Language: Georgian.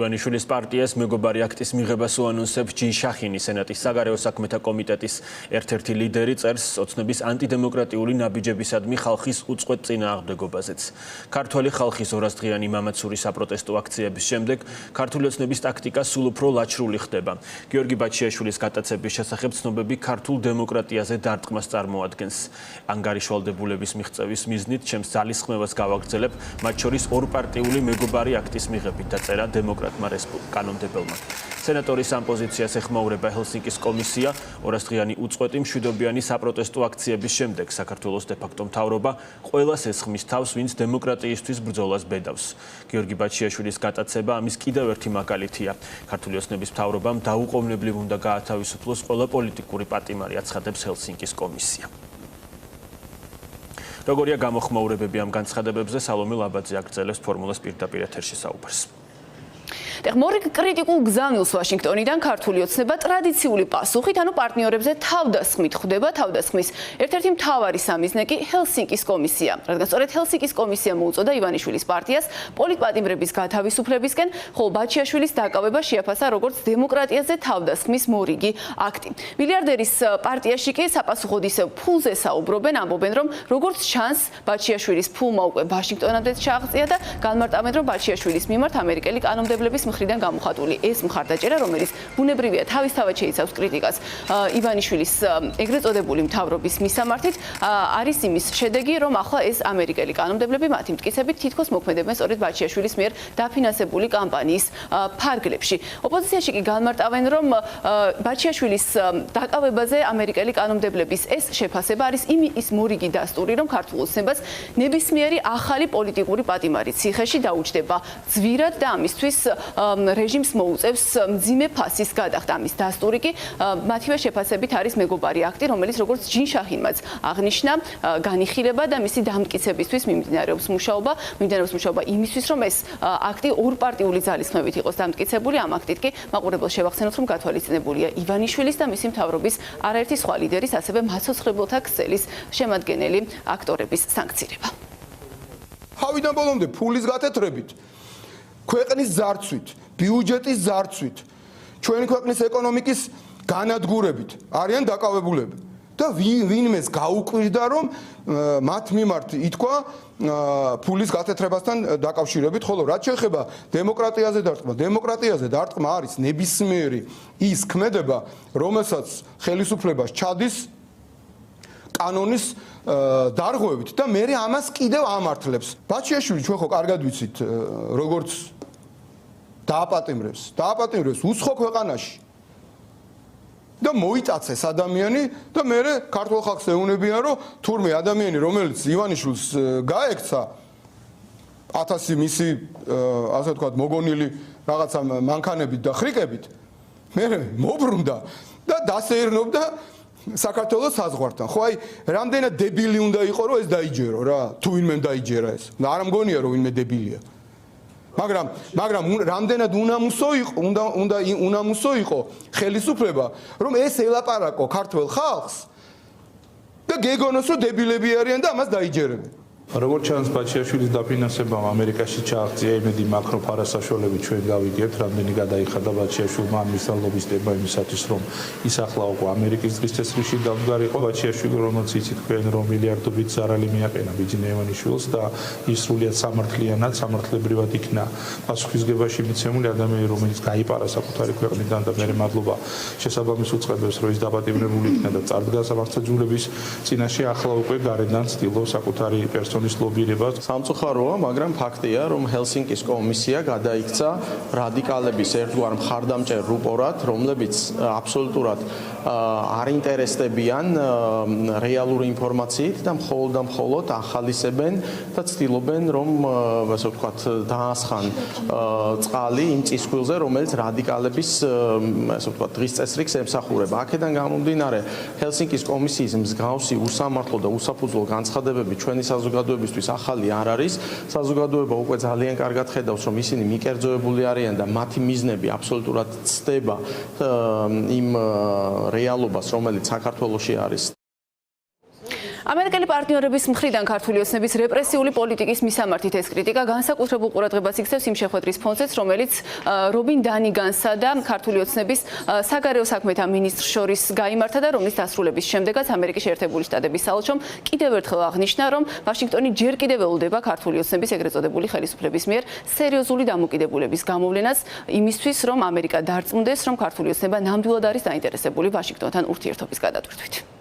ივანიშვილის პარტიას მეგობარი აქტის მიღებას უანონსებს ჯინ შახინი, სენატის საგარეო საქმეთა კომიტეტის ერთ-ერთი ლიდერი, წერს ოცნების ანტიდემოკრატიული ნაბიჯებისადმი ხალხის უწყვეტ წინააღმდეგობაზეც. ქართველი ხალხის 200 დღიანი მამაცური საპროტესტო აქციების შემდეგ ქართული ოცნების ტაქტიკა სულ უფრო ლაჩრული ხდება. გიორგი ბაჩიაშვილის გატაცების შესახებ ცნობები ქართულ დემოკრატიაზე დარტყმას წარმოადგენს. ანგარიშვალდებულების მიღწევის მიზნით ჩემს ძალისხმევას გავაგრძელებ, მათ შორის ორპარტიული მეგობარი აქტის მიღებით დაწერა დემოკრატმა კანონმდებელმა. სენატორის ამ პოზიციას ეხმაურება ჰელსინკის კომისია. 200 დღიანი უწყვეტი მშვიდობიანი საპროტესტო აქციების შემდეგ საქართველოს დე-ფაქტო მთავრობა ყველას ესხმის თავს, ვინც დემოკრატიისთვის ბრძოლას ბედავს. გიორგი ბაჩიაშვილის გატაცება ამის კიდევ ერთი მაგალითია. ქართული ოცნების მთავრობამ დაუყოვნებლივ უნდა გაათავისუფლოს ყველა პოლიტიკური პატიმარი, აცხადებს ჰელსინკის კომისია. როგორია გამოხმაურებები ამ განცხადებებზე, სალომე ლაბაძე აგრძელებს ფორმულას პირდაპირ ეთერში საუბარს. მორიგ კრიტიკულ გზავნილს ვაშინგტონიდან ქართული ოცნება ტრადიციული პასუხით, ანუ პარტნიორებზე თავდასხმით ხვდება. თავდასხმის ერთ-ერთი მთავარი სამიზნე კი ჰელსინკის კომისია. რადგან სწორედ ჰელსინკის კომისია მოუწოდა ივანიშვილის პარტიას პოლიტპატიმრების გათავისუფლებისკენ, ხოლო ბაჩიაშვილის დაკავება შეაფასა როგორც დემოკრატიაზე თავდასხმის მორიგი აქტი. მილიარდერის პარტიაში კი საპასუხოდ ისევ ფულზე საუბრობენ, ამბობენ, რომ როგორც ჩანს, ბაჩიაშვილის ფულმა უკვე ვაშინგტონამდეც ჩააღწია და განმარტავენ, რომ ბაჩიაშვილის მიმართ ამერიკელი კანონმდებლების მხრიდან გამოხატული ეს მხარდაჭერა, რომელიც ბუნებრივია თავისთავად შეიცავს კრიტიკას ივანიშვილის ეგრეთ წოდებული მთავრობის მისამართით, არის იმის შედეგი, რომ ახლა ეს ამერიკელი კანონმდებლები მათი მტკიცებით თითქოს მოქმედებენ სწორედ ბაჩიაშვილის მიერ დაფინანსებული კამპანიის ფარგლებში. ოპოზიციაში კი განმარტავენ, რომ ბაჩიაშვილის დაკავებაზე ამერიკელი კანონმდებლების ეს შეფასება არის ის მორიგი დასტური, რომ ქართულ ოცნებას ნებისმიერი ახალი პოლიტიკური პატიმარი ციხეში დაუჯდება ძვირად და ამისთვის რეჟიმს მოუწევს მძიმე ფასის გადახდა. ამის დასტური კი მათივე შეფასებით არის მეგობარი აქტი, რომელიც როგორც ჯინ შახინმაც აღნიშნა, განიხილება და მისი დამტკიცებისთვის მიმდინარეობს მუშაობა იმისთვის, რომ ეს აქტი ორპარტიული ძალისხმევით იყოს დამტკიცებული. ამ აქტით კი მაყურებელს შევახსენოთ, რომ გათვალისწინებულია ივანიშვილის და მისი მთავრობის არაერთი სხვა ლიდერის, ასევე მაცოცხლებელთა ქსელის შემადგენელი აქტორების სანქცირება. თავიდან ბოლომდე ფულის გათეთრებით, ქვეყნის ზარცვით, ბიუჯეტის ზარცვით, ჩვენი ქვეყნის ეკონომიკის განადგურებით არიან დაკავებულები. და ვინმეს გაუკვირდა, რომ მათ მიმართ ითქვა ფულის გათეთრებასთან დაკავშირებით, ხოლო რაც შეეხება დემოკრატიაზე დარტყმა არის ნებისმიერი ის ქმედება, რომელსაც ხელისუფლებას ჩადის კანონის დარღვევით და მე ამას კიდევ ამართლებს. ბაჩიაშვილი ჩვენ ხო კარგად ვიცით, როგორც დააპატიმრებს უცხო ქვეყანაში და მოიწაცეს ადამიანი და მე ქართულ ხალხს ეუნებიან, რომ თურმე ადამიანი, რომელიც ივანიშვილს გაექცა 1000 მისი ასე ვთქვათ მოგონილი რაღაცა მანქანებით და ხრიკებით, მე მობრუნდა და დასეირნობდა საქართველოს საზღვართან. ხო აი, რამდენად დებილი უნდა იყო, რომ ეს დაიჯერო რა, თუ ვინმე დაიჯერა ეს. არ მგონია, რომ ვინმე დებილია. მაგრამ რამდენად უნამუსო იყო ხელისუფლება, რომ ეს ელაპარაკო ქართველ ხალხს და გეგონოს, რომ დებილები არიან და ამას დაიჯერებენ. როგორც ჩანს, ბაჩიაშვილის დაფინანსებამ ამერიკაში ჩააღწია იმედი მაკროფარასაშველები ჩვენ გავიგებთ, რამდენი გადაიხადა ბაჩიაშვილმა მისთან ლობისტებმა იმისათვის, რომ ის ახლა უკვე ამერიკის დღის წესრიგში დამდგარიყო. ბაჩიაშვილი, რომელიც იცით თქვენ, რომ მილიარდობით ზარალი მიაყენა ბიძინა ივანიშვილს და ის სრულიად სამართლიანად, სამართლებრივად იქნა პასუხისგებაში მიცემული ადამიანი, რომელიც გაიპარა საკუთარი ქვეყნიდან და მე მადლობა შესაბამის უწყებებს, რომ ის დაპატიმრებული იქნა და წარდგა სამართლებრივების წინაშე, ახლა უკვე გარედან ცდილობს საკუთარი პერსონის ლობირებას. სამწუხაროა, მაგრამ ფაქტია, რომ ჰელსინკის კომისია გადაიქცა რადიკალების ერთგვარ მხარდამჭერ რუპორად, რომლებიც აბსოლუტურად არ ინტერესდებიან რეალური ინფორმაციით და მხოლოდ ახალისებენ და ცდილობენ, რომ ასე ვთქვათ, დაასხან წყალი იმ წისქვილზე, რომელიც რადიკალების ასე ვთქვათ, დღის წესრიგს ემსახურება. აქედან გამომდინარე, ჰელსინკის კომისიის მსგავსი უსამართლო და უსაფუძვლო განცხადებები ჩვენი საზოგადოებისთვის ახალი არ არის. საზოგადოება უკვე ძალიან კარგად ხედავს, რომ ისინი მიკერძოებული არიან და მათი მიზნები აბსოლუტურად ცდება იმ რეალობას, რომელიც საქართველოში არის. ამერიკელი პარტნიორების მხრიდან ქართული ოცნების რეპრესიული პოლიტიკის მისამართით ეს კრიტიკა განსაკუთრებულ ყურადღებას იქცევს იმ შეხვედრის ფონზეც, რომელიც რობინ დანიგანსა და ქართული ოცნების საგარეო საქმეთა მინისტრს შორის გაიმართა და რომლის დასრულების შემდეგაც ამერიკის შეერთებული შტატების საელჩომ კიდევ ერთხელ აღნიშნა, რომ ვაშინგტონი ჯერ კიდევ ველოდება ქართული ოცნების ეგრეთ წოდებული ხელისუფლების მიერ სერიოზული დამოკიდებულების გამოვლენას იმისთვის, რომ ამერიკა დარწმუნდეს, რომ ქართული ოცნება ნამდვილად არის დაინტერესებული ვაშინგტონთან ურთიერთობის გადატვირთვით.